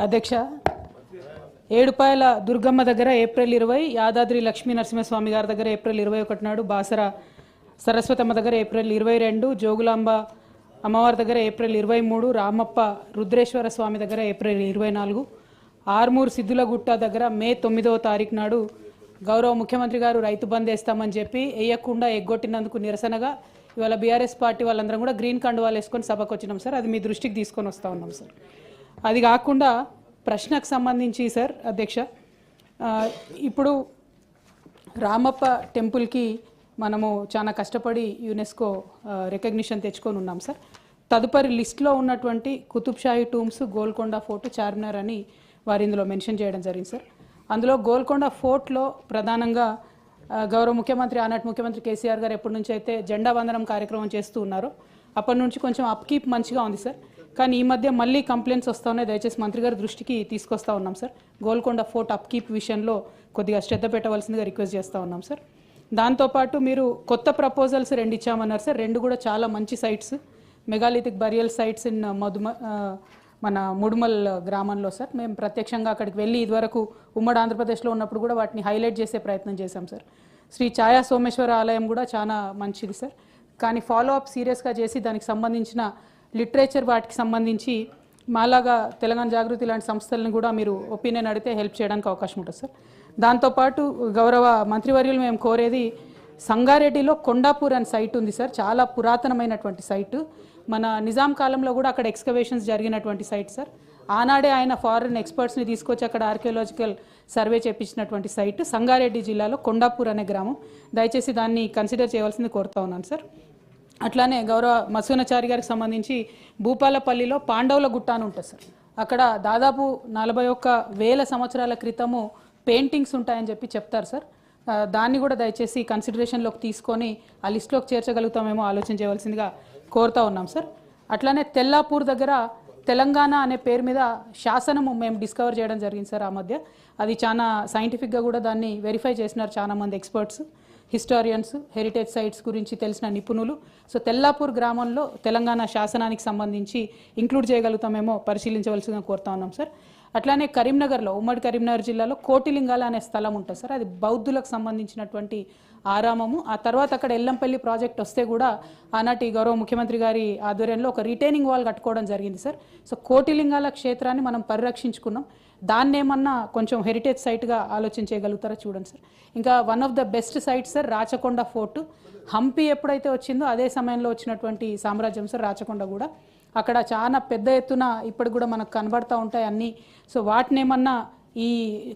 అధ్యక్ష, ఏడుపాయల దుర్గమ్మ దగ్గర ఏప్రిల్ 20, యాదాద్రి లక్ష్మీ నరసింహస్వామి గారి దగ్గర ఏప్రిల్ 21 నాడు, బాసర సరస్వతమ్మ దగ్గర ఏప్రిల్ 22, జోగులాంబ అమ్మవారి దగ్గర ఏప్రిల్ 23, రామప్ప రుద్రేశ్వర స్వామి దగ్గర ఏప్రిల్ 24, ఆర్మూర్ సిద్ధులగుట్ట దగ్గర మే 9వ తారీఖు నాడు గౌరవ ముఖ్యమంత్రి గారు రైతు బంద్ వేస్తామని చెప్పి వేయకుండా ఎగ్గొట్టినందుకు నిరసనగా ఇవాళ బీఆర్ఎస్ పార్టీ వాళ్ళందరం కూడా గ్రీన్ కండువాలు వేసుకొని సభకు వచ్చినాం సార్. అది మీ దృష్టికి తీసుకొని వస్తూ ఉన్నాం సార్. అది కాకుండా ప్రశ్నకు సంబంధించి సార్ అధ్యక్ష, ఇప్పుడు రామప్ప టెంపుల్కి మనము చాలా కష్టపడి యునెస్కో రికగ్నిషన్ తెచ్చుకొని ఉన్నాం సార్. తదుపరి లిస్ట్లో ఉన్నటువంటి కుతుబ్షాహీ టూమ్స్, గోల్కొండ ఫోర్ట్, చార్మినార్ అని వారు ఇందులో మెన్షన్ చేయడం జరిగింది సార్. అందులో గోల్కొండ ఫోర్ట్లో ప్రధానంగా గౌరవ ముఖ్యమంత్రి, ఆనాటి ముఖ్యమంత్రి కేసీఆర్ గారు ఎప్పటి నుంచి అయితే జెండా వందనం కార్యక్రమం చేస్తూ ఉన్నారో అప్పటి నుంచి కొంచెం అప్కీప్ మంచిగా ఉంది సార్. కానీ ఈ మధ్య మళ్ళీ కంప్లైంట్స్ వస్తూ ఉన్నాయి. దయచేసి మంత్రి గారి దృష్టికి తీసుకొస్తా ఉన్నాం సార్. గోల్కొండ ఫోర్ట్ అప్కీప్ విషయంలో కొద్దిగా శ్రద్ధ పెట్టవలసిందిగా రిక్వెస్ట్ చేస్తూ ఉన్నాం సార్. దాంతోపాటు మీరు కొత్త ప్రపోజల్స్ 2 ఇచ్చామన్నారు సార్. 2 కూడా చాలా మంచి sites, megalithic burial sites in మన ముడుమల్ గ్రామంలో సార్. మేము ప్రత్యక్షంగా అక్కడికి వెళ్ళి ఇదివరకు ఉమ్మడి ఆంధ్రప్రదేశ్లో ఉన్నప్పుడు కూడా వాటిని హైలైట్ చేసే ప్రయత్నం చేశాం సార్. శ్రీ ఛాయా సోమేశ్వర ఆలయం కూడా చాలా మంచిది సార్. కానీ ఫాలో అప్ సీరియస్గా చేసి దానికి సంబంధించిన లిటరేచర్ వాటికి సంబంధించి మాలాగా తెలంగాణ జాగృతి లాంటి సంస్థలను కూడా మీరు ఒపీనియన్ అడిగితే హెల్ప్ చేయడానికి అవకాశం ఉంటుంది సార్. దాంతోపాటు గౌరవ మంత్రివర్యులు మేము కోరేది, సంగారెడ్డిలో కొండాపూర్ అనే సైట్ ఉంది సార్. చాలా పురాతనమైనటువంటి సైటు. మన నిజాం కాలంలో కూడా అక్కడ ఎక్స్కవేషన్స్ జరిగినటువంటి సైట్ సార్. ఆనాడే ఆయన ఫారిన్ ఎక్స్పర్ట్స్ని తీసుకొచ్చి అక్కడ ఆర్కియాలజికల్ సర్వే చేపించినటువంటి సైట్ సంగారెడ్డి జిల్లాలో కొండాపూర్ అనే గ్రామం. దయచేసి దాన్ని కన్సిడర్ చేయవలసింది కోరుతా ఉన్నాను సార్. అట్లానే గౌరవ మసూనాచారి గారికి సంబంధించి భూపాలపల్లిలో పాండవుల గుట్ట అని ఉంటుంది సార్. అక్కడ దాదాపు 41,000 సంవత్సరాల క్రితము పెయింటింగ్స్ ఉంటాయని చెప్పి చెప్తారు సార్. దాన్ని కూడా దయచేసి కన్సిడరేషన్లోకి తీసుకొని ఆ లిస్టులోకి చేర్చగలుగుతామేమో ఆలోచన చేయవలసిందిగా కోరుతా ఉన్నాం సార్. అట్లానే తెల్లాపూర్ దగ్గర తెలంగాణ అనే పేరు మీద శాసనము మేము డిస్కవర్ చేయడం జరిగింది సార్ ఆ మధ్య. అది చాలా సైంటిఫిక్గా కూడా దాన్ని వెరిఫై చేసినారు చాలామంది ఎక్స్పర్ట్స్, హిస్టారియన్స్, హెరిటేజ్ సైట్స్ గురించి తెలిసిన నిపుణులు. సో తెల్లాపూర్ గ్రామంలో తెలంగాణ శాసనానికి సంబంధించి ఇంక్లూడ్ చేయగలుగుతామేమో పరిశీలించవలసిందిగా కోరుతా ఉన్నాం సార్. అట్లానే కరీంనగర్లో, ఉమ్మడి కరీంనగర్ జిల్లాలో కోటిలింగాల అనే స్థలం ఉంటుంది సార్. అది బౌద్ధులకు సంబంధించినటువంటి ఆరామము. ఆ తర్వాత అక్కడ ఎల్లంపల్లి ప్రాజెక్ట్ వస్తే కూడా ఆనాటి గౌరవ ముఖ్యమంత్రి గారి ఆధ్వర్యంలో ఒక రిటైనింగ్ వాల్ కట్టుకోవడం జరిగింది సార్. సో కోటిలింగాల క్షేత్రాన్ని మనం పరిరక్షించుకున్నాం. దాన్ని ఏమన్నా కొంచెం హెరిటేజ్ సైట్గా ఆలోచన చేయగలుగుతారా చూడండి సార్. ఇంకా one of the best sites sir Rachakonda fort. Hampi ఎప్పుడైతే వచ్చిందో అదే సమయంలో వచ్చినటువంటి సామ్రాజ్యం సార్ రాచకొండ కూడా. అక్కడ చాలా పెద్ద ఎత్తున ఇప్పటికి కూడా మనకు కనబడతా ఉంటాయి అన్నీ. సో వాటిని ఏమన్నా ఈ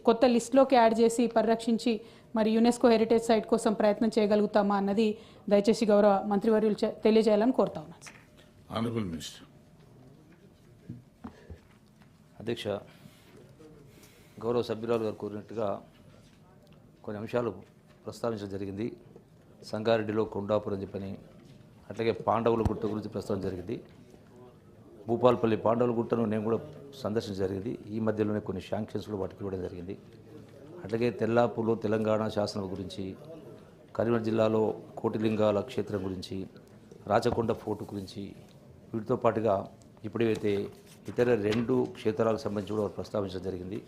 కొత్త లిస్టులోకి యాడ్ చేసి పరిరక్షించి మరి యునెస్కో హెరిటేజ్ సైట్ కోసం ప్రయత్నం చేయగలుగుతామా అన్నది దయచేసి గౌరవ మంత్రివర్యులు తెలియజేయాలని కోరుతా ఉన్నాను సార్. Honourable minister. అధ్యక్ష, గౌరవ సభ్యురాలు గారు కోరినట్టుగా కొన్ని అంశాలు ప్రస్తావించడం జరిగింది. సంగారెడ్డిలో కొండాపురం చెప్పని, అట్లాగే పాండవుల గుట్ట గురించి ప్రస్తావన జరిగింది. భూపాలపల్లి పాండవుల గుట్టను నేను కూడా సందర్శించడం జరిగింది. ఈ మధ్యలోనే కొన్ని శాంక్షన్స్ కూడా వాటికి ఇవ్వడం జరిగింది. అట్లాగే తెల్లాపూర్లో తెలంగాణ శాసనం గురించి, కరీంనగర్ జిల్లాలో కోటిలింగాల క్షేత్రం గురించి, రాచకొండ ఫోర్టు గురించి, వీటితో పాటుగా ఇప్పుడైతే ఇతర 2 క్షేత్రాలకు సంబంధించి కూడా ప్రస్తావించడం జరిగింది.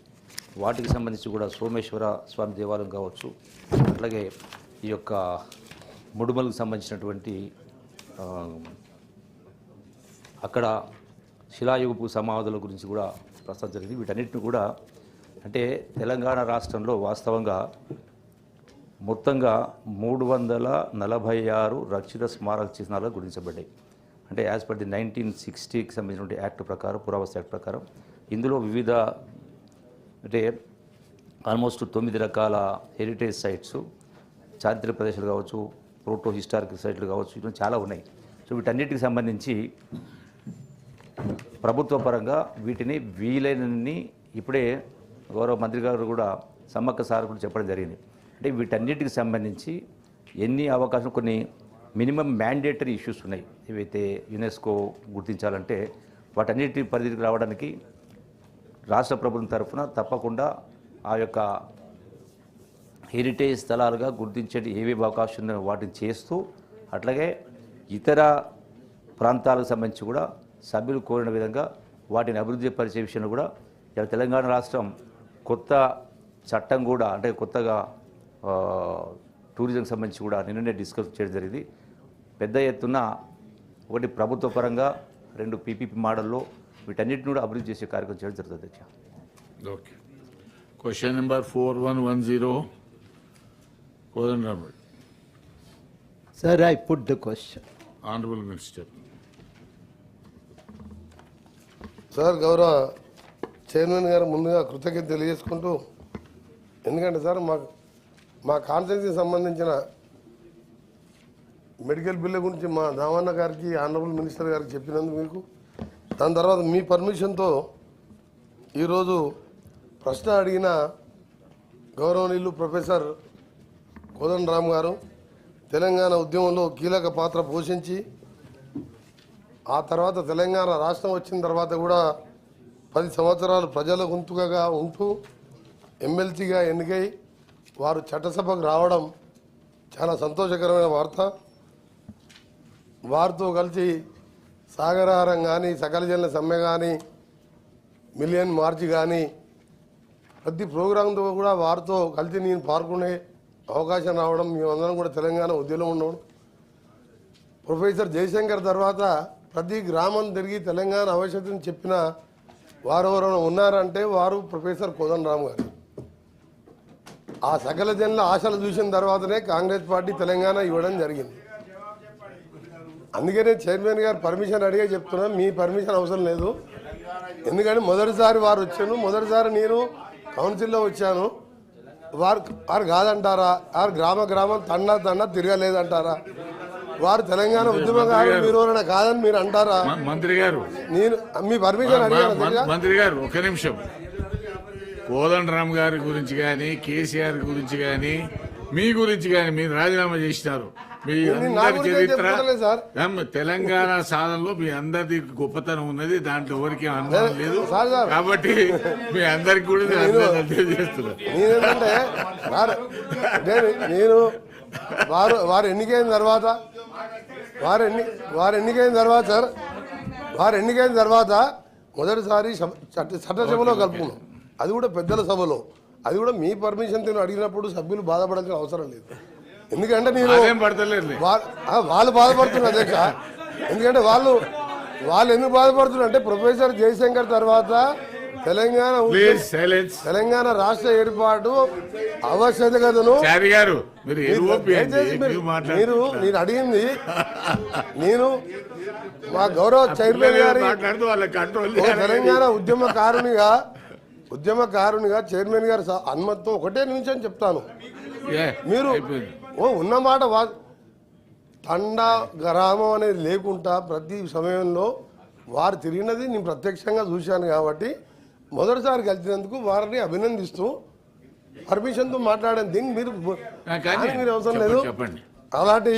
వాటికి సంబంధించి కూడా సోమేశ్వర స్వామి దేవాలయం కావచ్చు, అట్లాగే ఈ యొక్క ముడుమలకు సంబంధించినటువంటి అక్కడ శిలాయుగపు సమాధుల గురించి కూడా ప్రస్తావన జరిగింది. వీటన్నిటిని కూడా అంటే తెలంగాణ రాష్ట్రంలో వాస్తవంగా మొత్తంగా 346 రక్షిత స్మారక చిహ్నాలు గుర్తించబడ్డాయి. అంటే యాజ్ పర్ ది 1960కి సంబంధించిన యాక్ట్ ప్రకారం, పురావస్తు యాక్ట్ ప్రకారం ఇందులో వివిధ అంటే ఆల్మోస్ట్ 9 రకాల హెరిటేజ్ సైట్స్, చారిత్రక ప్రదేశాలు కావచ్చు, ప్రోటో హిస్టారికల్ సైట్లు కావచ్చు, ఇవి చాలా ఉన్నాయి. సో వీటన్నిటికి సంబంధించి ప్రభుత్వ పరంగా వీటిని వీలైనన్ని ఇప్పుడే గౌరవ మంత్రి గారు కూడా సమ్మక్క సార్ కూడా చెప్పడం జరిగింది. అంటే వీటన్నిటికి సంబంధించి ఎన్ని అవకాశం, కొన్ని మినిమం మ్యాండేటరీ ఇష్యూస్ ఉన్నాయి ఏవైతే యునెస్కో గుర్తించాలంటే వాటన్నిటి పరిధికి రావడానికి రాష్ట్ర ప్రభుత్వం తరఫున తప్పకుండా ఆ యొక్క హెరిటేజ్ స్థలాలుగా గుర్తించే ఏవేవి అవకాశం ఉన్నాయో వాటిని చేస్తూ, అట్లాగే ఇతర ప్రాంతాలకు సంబంధించి కూడా సభ్యులు కోరిన విధంగా వాటిని అభివృద్ధి పరిచే విషయంలో కూడా ఇలా తెలంగాణ రాష్ట్రం కొత్త చట్టం కూడా అంటే కొత్తగా టూరిజంకి సంబంధించి కూడా నిన్ననే డిస్కస్ చేయడం జరిగింది. పెద్ద ఎత్తున ఒకటి ప్రభుత్వ పరంగా 2 PPP మోడల్లో వీటన్నిటిని కూడా అభివృద్ధి చేసే కార్యక్రమం చేయడం జరుగుతుంది అధ్యక్ష. Okay. Question number 4110 Kodandaram. Sir, I put the question. Honourable minister. Sir గౌరవ చైర్మన్ గారు ముందుగా కృతజ్ఞత తెలియజేసుకుంటూ, ఎందుకంటే సార్ మా కాన్స్టిట్యూన్సీకి సంబంధించిన మెడికల్ బిల్లు గురించి మా దామన్న గారికి ఆనరబుల్ మినిస్టర్ గారికి చెప్పినందుకు మీకు, దాని తర్వాత మీ పర్మిషన్తో ఈరోజు ప్రశ్న అడిగిన గౌరవనీయులు ప్రొఫెసర్ కోదండరామ్ గారు తెలంగాణ ఉద్యమంలో కీలక పాత్ర పోషించి ఆ తర్వాత తెలంగాణ రాష్ట్రం వచ్చిన తర్వాత కూడా 10 సంవత్సరాలు ప్రజల గొంతుకగా ఉంటూ ఎమ్మెల్సీగా ఎన్నికై వారు చట్టసభకు రావడం చాలా సంతోషకరమైన వార్త. వారితో కలిసి సాగరహారం కానీ, సకల జనుల సమ్మె కానీ, మిలియన్ మార్చ్ కానీ ప్రతి ప్రోగ్రాంతో కూడా వారితో కలిసి నేను పాల్గొనే అవకాశం రావడం, మేమందరం కూడా తెలంగాణ ఉద్యమంలో ఉండడం. ప్రొఫెసర్ జయశంకర్ తర్వాత ప్రతి గ్రామం తిరిగి తెలంగాణ ఆవశ్యకతను చెప్పిన వారు ఎవరైనా ఉన్నారంటే వారు ప్రొఫెసర్ కోదండరామ్ గారు. ఆ సకల జనుల ఆశలు చూసిన తర్వాతనే కాంగ్రెస్ పార్టీ తెలంగాణ ఇవ్వడం జరిగింది. అందుకనే చైర్మన్ గారు పర్మిషన్ అడిగే చెప్తున్నా, మీ పర్మిషన్ అవసరం లేదు. ఎందుకంటే మొదటిసారి వారు వచ్చాను, మొదటిసారి నేను కౌన్సిల్లో వచ్చాను. వారు కాదంటారా? వారు గ్రామం తండా తిరగలేదంటారా? వారు తెలంగాణ ఉద్యమకారులు మీరు ఎవరైనా కాదని మీరు అంటారా? మంత్రి గారు, నేను మీ పర్మిషన్ అడిగాను. మంత్రి గారు ఒక నిమిషం. కోదండరామ్ గారి గురించి కానీ, కేసీఆర్ గురించి కానీ, మీ గురించి కానీ మీరు రాజీనామా చేసినారు. మీ అందరి చరిత్ర తెలంగాణ సాధనలో మీ అందరిది గొప్పతనం ఉన్నది, దాంట్లో ఎవరికి అనుభవం లేదు. కాబట్టి మీ అందరికి కూడా తెలియజేస్తున్నారు. నేనేంటంటే నేను వారు ఎన్నికైన తర్వాత వారు ఎన్నికైన తర్వాత మొదటిసారి చట్టసభలో కలుపుకున్నాం. అది కూడా పెద్దల సభలో. అది కూడా మీ పర్మిషన్ నేను అడిగినప్పుడు సభ్యులు బాధపడాల్సిన అవసరం లేదు. ఎందుకంటే నేను వాళ్ళు బాధపడుతున్నారు అధ్యక్ష. ఎందుకంటే వాళ్ళు ఎందుకు బాధపడుతున్నారు అంటే ప్రొఫెసర్ జయశంకర్ తర్వాత తెలంగాణ రాష్ట్ర ఏర్పాటు ఆవశ్యకతను నేను అడిగింది. నేను మా గౌరవ చైర్మన్ గారి తెలంగాణ ఉద్యమకారునిగా చైర్మన్ గారి అనుమతితో ఒకటే నిమిషం చెప్తాను. మీరు ఉన్నమాట తండా గ్రామం అనేది లేకుండా ప్రతి సమయంలో వారు తిరిగినది నేను ప్రత్యక్షంగా చూశాను. కాబట్టి మొదటిసారి కలిసినందుకు వారిని అభినందిస్తూ పర్మిషన్తో మాట్లాడేది దీనికి మీరు అవసరం లేదు. అలాంటి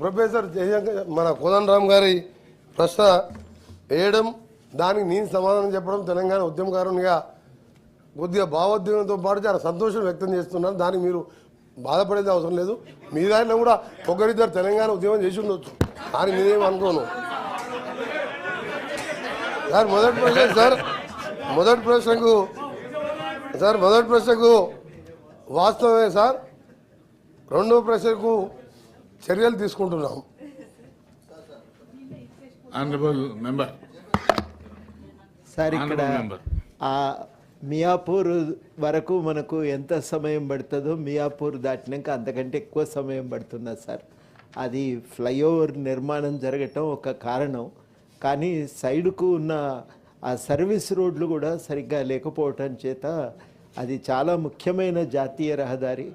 ప్రొఫెసర్ జయశంకర్ మన కోదండరామ్ గారి ప్రశ్న వేయడం, దానికి నేను సమాధానం చెప్పడం తెలంగాణ ఉద్యమకారునిగా కొద్దిగా భావోద్వేగంతో పాటు చాలా సంతోషం వ్యక్తం చేస్తున్నాను. దానికి మీరు బాధపడేది అవసరం లేదు. మీ దాంట్లో కూడా ఒకరిద్దరు తెలంగాణ ఉద్యమం చేసి ఉండొచ్చు, కానీ నేనేం అనుకోను. సార్ మొదటి ప్రశ్నకు వాస్తవమే సార్. రెండో ప్రశ్నకు చర్యలు తీసుకుంటున్నాం. ఆనరబుల్ మెంబర్ సార్, ఇక్కడ మియాపూర్ వరకు మనకు ఎంత సమయం పడుతుందో మియాపూర్ దాటినాక అంతకంటే ఎక్కువ సమయం పడుతుందా సార్? అది ఫ్లైఓవర్ నిర్మాణం జరగటం ఒక కారణం, కానీ సైడ్కు ఉన్న ఆ సర్వీస్ రోడ్లు కూడా సరిగ్గా లేకపోవటం చేత అది చాలా ముఖ్యమైన జాతీయ రహదారి.